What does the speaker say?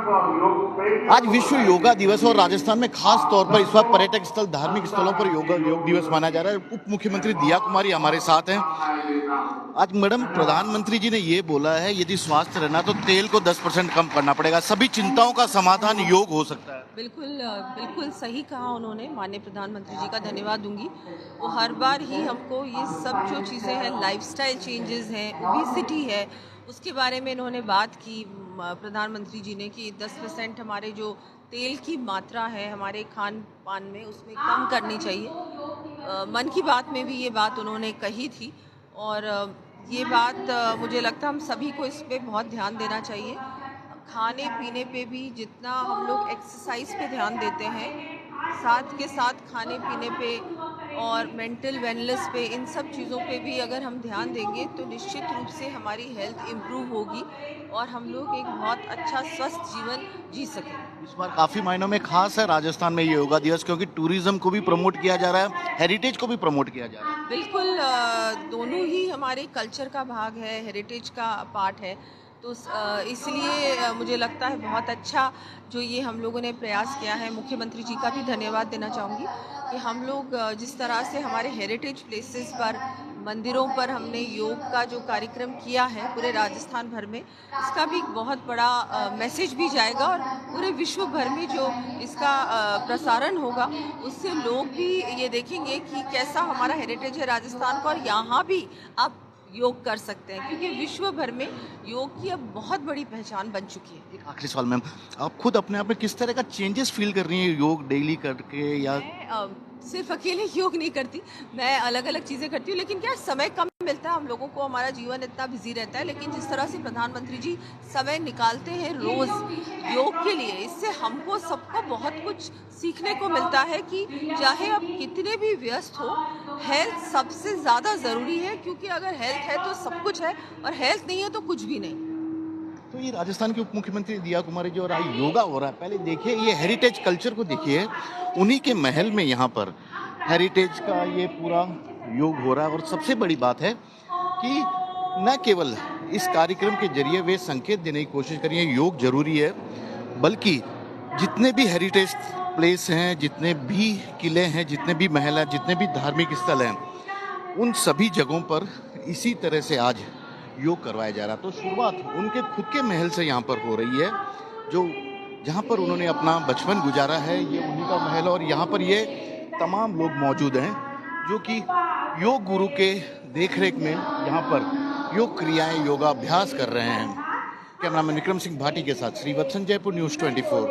आज विश्व योगा दिवस और राजस्थान में खास तौर पर इस वक्त पर्यटक स्थल धार्मिक स्थलों पर योग दिवस माना जा रहा है। उप मुख्यमंत्री दिया कुमारी हमारे साथ हैं। आज मैडम प्रधानमंत्री जी ने ये बोला है यदि स्वास्थ्य रहना तो तेल को 10% कम करना पड़ेगा, सभी चिंताओं का समाधान योग हो सकता है। बिल्कुल बिल्कुल सही कहा उन्होंने। माननीय प्रधानमंत्री जी का धन्यवाद दूंगी। वो हर बार ही हमको ये सब जो चीज़ें हैं, लाइफस्टाइल चेंजेस हैं, ओबेसिटी है, उसके बारे में इन्होंने बात की प्रधानमंत्री जी ने कि 10% हमारे जो तेल की मात्रा है हमारे खान पान में उसमें कम करनी चाहिए। मन की बात में भी ये बात उन्होंने कही थी और ये बात मुझे लगता है हम सभी को इस पे बहुत ध्यान देना चाहिए। खाने पीने पे भी जितना हम लोग एक्सरसाइज पे ध्यान देते हैं, साथ के साथ खाने पीने पे और मेंटल वेलनेस पे, इन सब चीज़ों पे भी अगर हम ध्यान देंगे तो निश्चित रूप से हमारी हेल्थ इम्प्रूव होगी और हम लोग एक बहुत अच्छा स्वस्थ जीवन जी सकें। इस बार काफी मायनों में खास है राजस्थान में ये योगा दिवस, क्योंकि टूरिज्म को भी प्रमोट किया जा रहा है, हेरिटेज को भी प्रमोट किया जा रहा है। बिल्कुल दोनों ही हमारे कल्चर का भाग है, हेरिटेज का पार्ट है। तो इसलिए मुझे लगता है बहुत अच्छा जो ये हम लोगों ने प्रयास किया है। मुख्यमंत्री जी का भी धन्यवाद देना चाहूँगी कि हम लोग जिस तरह से हमारे हेरिटेज प्लेसेस पर, मंदिरों पर हमने योग का जो कार्यक्रम किया है पूरे राजस्थान भर में, इसका भी बहुत बड़ा मैसेज भी जाएगा और पूरे विश्व भर में जो इसका प्रसारण होगा उससे लोग भी ये देखेंगे कि कैसा हमारा हेरिटेज है राजस्थान का और यहाँ भी आप योग कर सकते हैं, क्योंकि विश्व भर में योग की अब बहुत बड़ी पहचान बन चुकी है। एक आखिरी सवाल मैम, आप खुद अपने आप में किस तरह का चेंजेस फील कर रही हैं योग डेली करके? या मैं सिर्फ अकेले योग नहीं करती, मैं अलग अलग चीज़ें करती हूँ, लेकिन क्या समय कम मिलता है हम लोगों को, हमारा जीवन इतना बिजी रहता है। लेकिन जिस तरह से प्रधानमंत्री जी समय निकालते हैं रोज़ योग के लिए, इससे हमको सबको बहुत कुछ सीखने को मिलता है कि चाहे आप कितने भी व्यस्त हो, हेल्थ सबसे ज़्यादा ज़रूरी है, क्योंकि अगर हेल्थ है तो सब कुछ है और हेल्थ नहीं है तो कुछ भी नहीं। तो ये राजस्थान के उप मुख्यमंत्री दिया कुमारी जी और आज योगा हो रहा है, पहले देखिए ये हेरिटेज कल्चर को देखिए, उन्हीं के महल में यहाँ पर हेरिटेज का ये पूरा योग हो रहा है। और सबसे बड़ी बात है कि न केवल इस कार्यक्रम के जरिए वे संकेत देने की कोशिश करिए योग जरूरी है, बल्कि जितने भी हेरिटेज प्लेस हैं, जितने भी किले हैं, जितने भी महल हैं, जितने भी धार्मिक स्थल हैं, उन सभी जगहों पर इसी तरह से आज योग करवाया जा रहा है। तो शुरुआत उनके खुद के महल से यहाँ पर हो रही है, जो जहाँ पर उन्होंने अपना बचपन गुजारा है, ये उन्हीं का महल। और यहाँ पर ये तमाम लोग मौजूद हैं जो कि योग गुरु के देखरेख में यहाँ पर योग क्रियाएं, योगाभ्यास कर रहे हैं। कैमरामैन विक्रम सिंह भाटी के साथ श्रीवत्सन, जयपुर न्यूज़ 24।